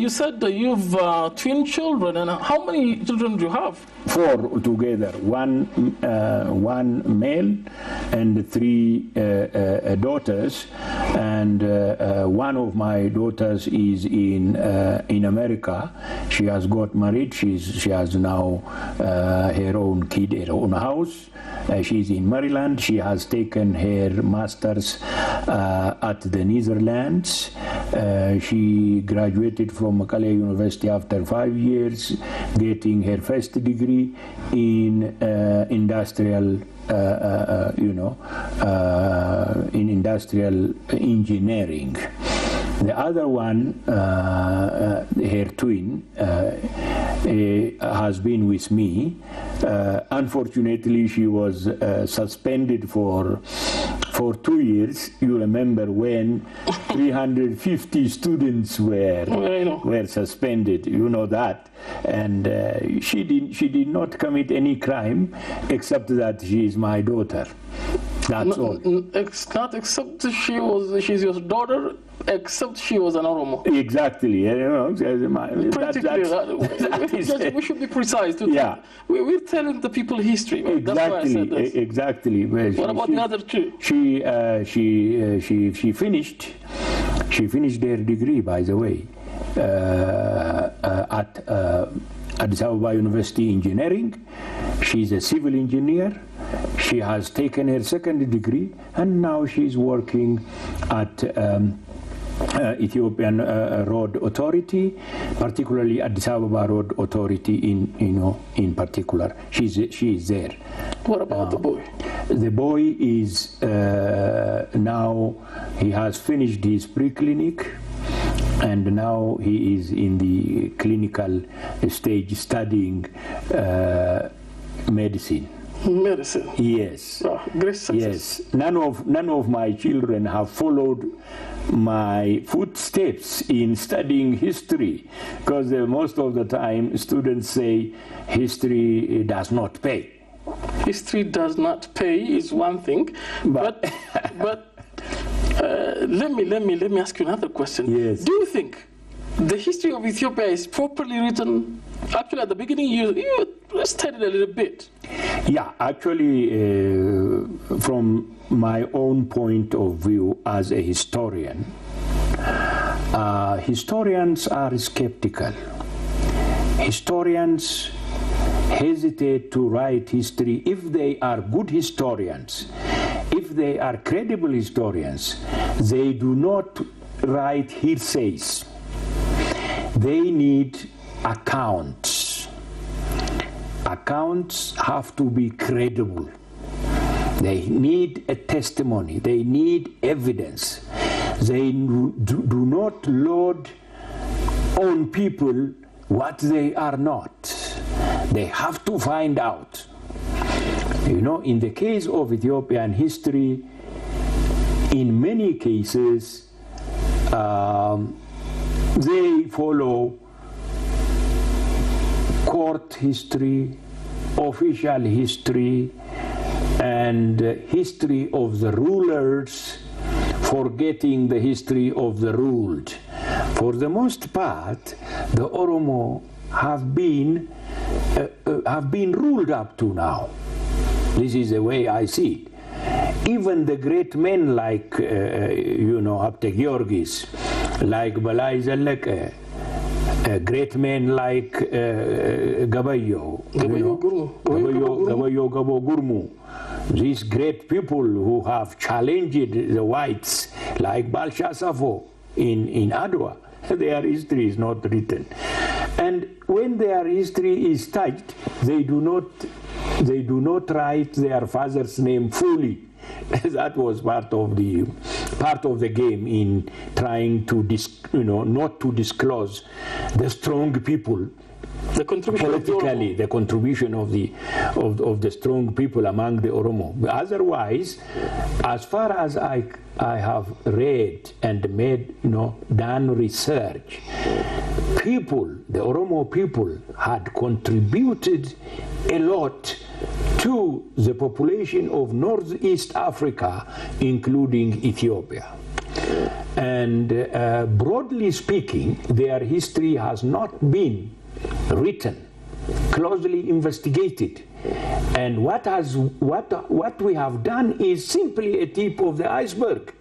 you said that you've twin children, and how many children do you have? 4 together, one male and 3 daughters, and one of my daughters is in America. She has got married. She has now her own kid, her own house. She's in Maryland. She has taken her master's at the Netherlands. She graduated from Macaulay University after 5 years, getting her first degree in industrial, in industrial engineering. The other one, her twin, has been with me. Unfortunately, she was suspended for 2 years. You remember when 350 students were suspended. You know that, and she did not commit any crime except that she is my daughter. That's all. Not except she's your daughter. Except she was an Oromo. Exactly. We should be precise. Yeah. We're telling the people history. Right? Exactly. That's why I said this. Exactly. Well, what about the other two? She finished her degree, by the way, at Addis Ababa University Engineering. She's a civil engineer. She has taken her second degree, and now she's working at Ethiopian Road Authority, particularly Addis Ababa Road Authority in particular. She is there. What about the boy? The boy is now, he has finished his pre-clinic, and now he is in the clinical stage studying medicine. Medicine. Yes. Oh, great success. Yes. None of my children have followed my footsteps in studying history, because most of the time students say history does not pay. History does not pay is one thing, but let me ask you another question. Yes. Do you think the history of Ethiopia is properly written? Actually, at the beginning, you studied a little bit. Yeah, actually, from my own point of view as a historian, historians are skeptical. Historians hesitate to write history if they are good historians. If they are credible historians, they do not write hearsays. They need accounts. Accounts have to be credible. They need a testimony. They need evidence. They do not load on people what they are not. They have to find out. You know, in the case of Ethiopian history, in many cases, they follow court history, official history, and history of the rulers, forgetting the history of the ruled. For the most part, the Oromo have been ruled up to now. This is the way I see it. Even the great men like, Abte Georgis, like Balai Zaleke, great men like Gabayo Gabo Gurmu, these great people who have challenged the whites, like Balsha Safo in Adwa, their history is not written. And when their history is touched, they do not write their father's name fully. That was part of the game in trying to not to disclose the strong people, the contribution politically, the contribution of the strong people among the Oromo. Otherwise, as far as I have read and done research, the Oromo people had contributed a lot to the population of Northeast Africa, including Ethiopia. And broadly speaking, their history has not been written, closely investigated. And what we have done is simply a tip of the iceberg.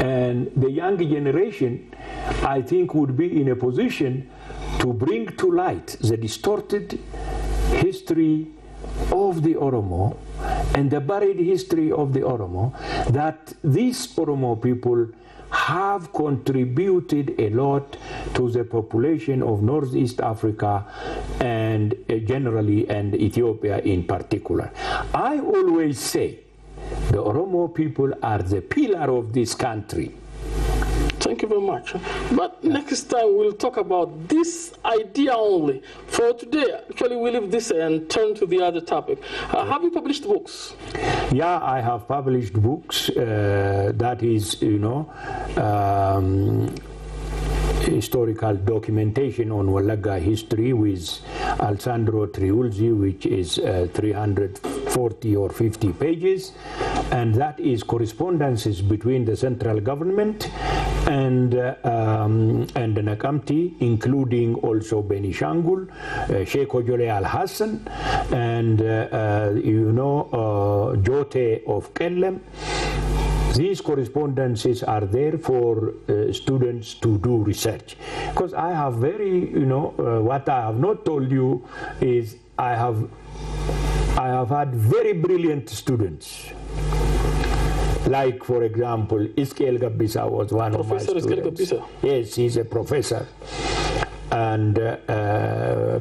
And the younger generation, I think, would be in a position to bring to light the distorted history of the Oromo and the buried history of the Oromo, that these Oromo people have contributed a lot to the population of Northeast Africa and generally, and Ethiopia in particular. I always say the Oromo people are the pillar of this country. Thank you very much. But next time we'll talk about this idea only. For today, actually, we leave this and turn to the other topic. Have you published books? Yeah, I have published books. That is, historical documentation on Walaga history with Alessandro Triulzi, which is 340 or 50 pages, and that is correspondences between the central government and the Nakamti, including also Benishangul, Sheikh Ojole Al-Hassan, and Jote of Kellem. These correspondences are there for students to do research. Because I have very, what I have not told you is I have had very brilliant students. Like, for example, Ismail Gabisa was one of my students. Professor Ismail Gabisa? Yes, he's a professor. And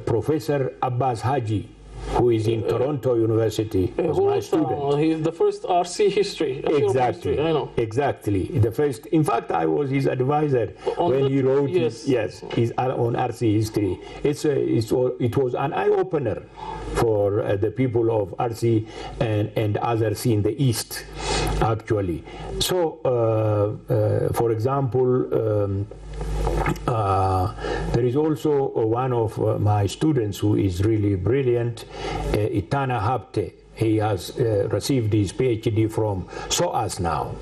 Professor Abbas Haji, who is in Toronto University, was my student. He's the first RC history. Exactly. History, I know. Exactly. The first. In fact, I was his advisor when he wrote his on RC history. It was an eye opener for the people of RC and others in the East, actually. So, for example. There is also one of my students who is really brilliant, Itana Hapte. He has received his PhD from SOAS now.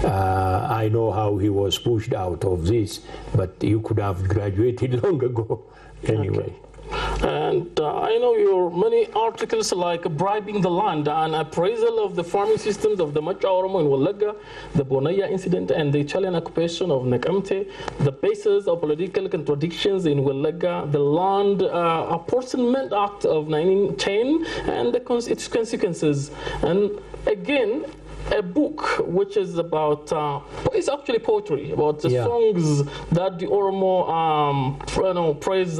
I know how he was pushed out of this, but you could have graduated long ago anyway. Okay. And I know your many articles like bribing the land and appraisal of the farming systems of the Macha Oromo in Walaga, the Bonaya incident and the Italian occupation of Nakamte, the basis of political contradictions in Walaga, the Land Apportionment Act of 1910 and its consequences. And again, a book which is about, it's actually poetry, about the songs that the Oromo praise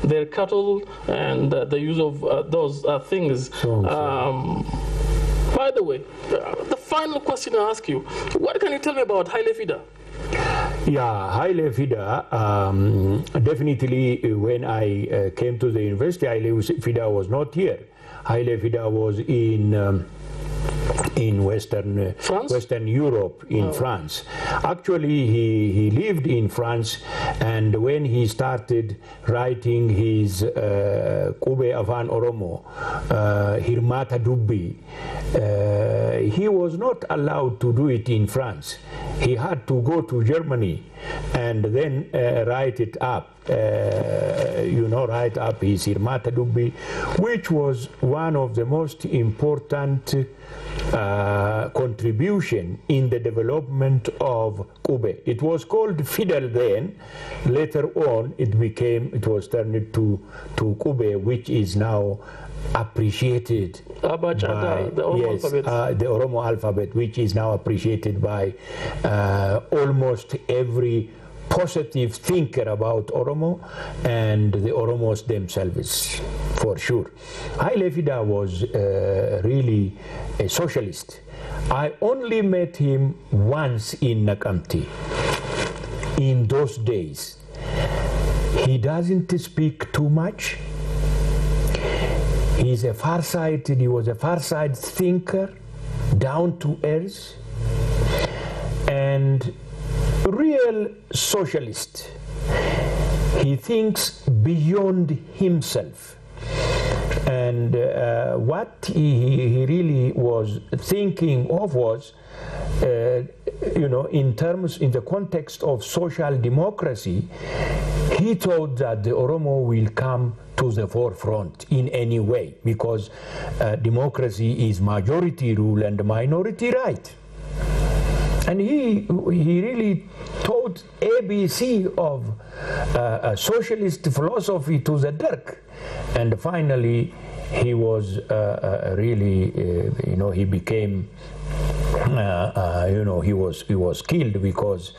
their cattle and the use of those things. By the way, the final question I ask you, what can you tell me about Haile Fida? Yeah, Haile Fida, definitely when I came to the university, Haile Fida was not here. Haile Fida was in Western Europe, in France. Actually, he lived in France, and when he started writing his Kube Avan Oromo, Hirmata Dubbi, he was not allowed to do it in France. He had to go to Germany and then write it up. Write up his Hirmata Dubbi, which was one of the most important contribution in the development of Kube. It was called Fidel then. Later on, it was turned to Kube, which is now appreciated by the Oromo alphabet, which is now appreciated by almost every positive thinker about Oromo and the Oromos themselves, for sure. Haile Fida was really a socialist. I only met him once in Nakamti in those days. He doesn't speak too much. He was a far-sighted thinker, down to earth, and real socialist. He thinks beyond himself. And what he really was thinking of was you know, in the context of social democracy, he thought that the Oromo will come to the forefront in any way, because democracy is majority rule and minority right. And he really taught ABC of socialist philosophy to the Dirk. And finally, he was really, you know, he became, you know, he was killed because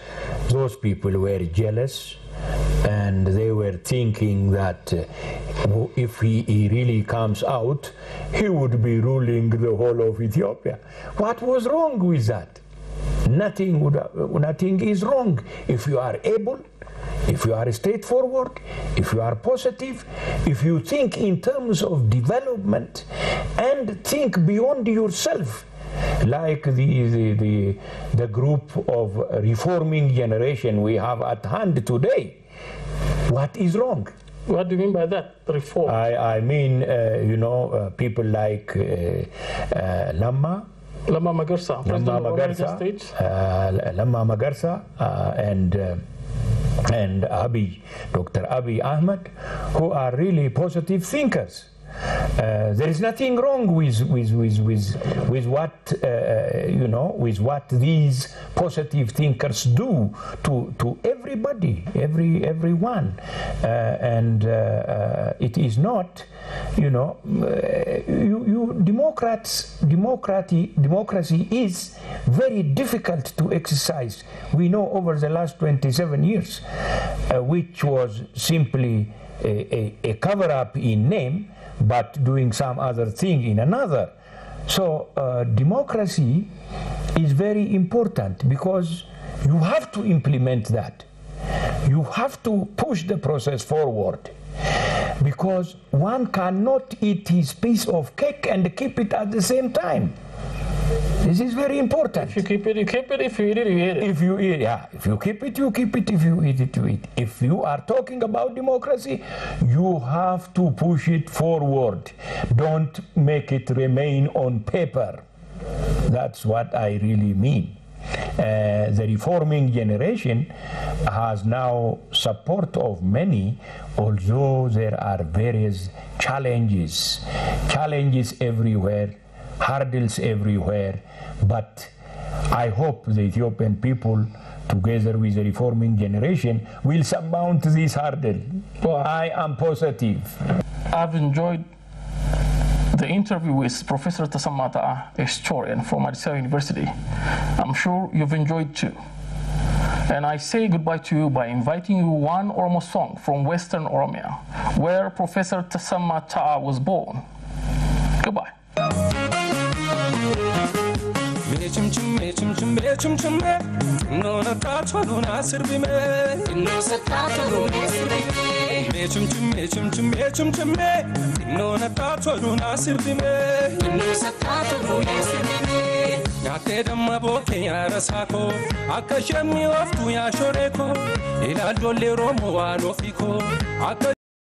those people were jealous, and they were thinking that if he really comes out, he would be ruling the whole of Ethiopia. What was wrong with that? Nothing is wrong. If you are able, if you are straightforward, if you are positive, if you think in terms of development and think beyond yourself, like the group of reforming generation we have at hand today, what is wrong? What do you mean by that, reform? I mean, you know, people like Lama Magarsa, and Abiy, Dr. Abiy Ahmed, who are really positive thinkers. There is nothing wrong with what you know, with what these positive thinkers do to everybody, everyone, and it is not, you know, democracy is very difficult to exercise. We know over the last 27 years, which was simply a cover-up in name, but doing some other thing in another. So democracy is very important, because you have to implement that. You have to push the process forward, because one cannot eat his piece of cake and keep it at the same time. This is very important. If you keep it, you keep it. If you eat it, you eat it. If you eat, yeah. If you keep it, you keep it. If you eat it, you eat. If you are talking about democracy, you have to push it forward. Don't make it remain on paper. That's what I really mean. The reforming generation has now support of many, although there are various challenges everywhere, hurdles everywhere, but I hope the Ethiopian people, together with the reforming generation, will surmount this hurdle. Well, I am positive. I've enjoyed the interview with Professor Tessema, a historian from Addis Ababa University. I'm sure you've enjoyed too. And I say goodbye to you by inviting you one Oromo song from Western Oromia, where Professor Tessema was born. Goodbye.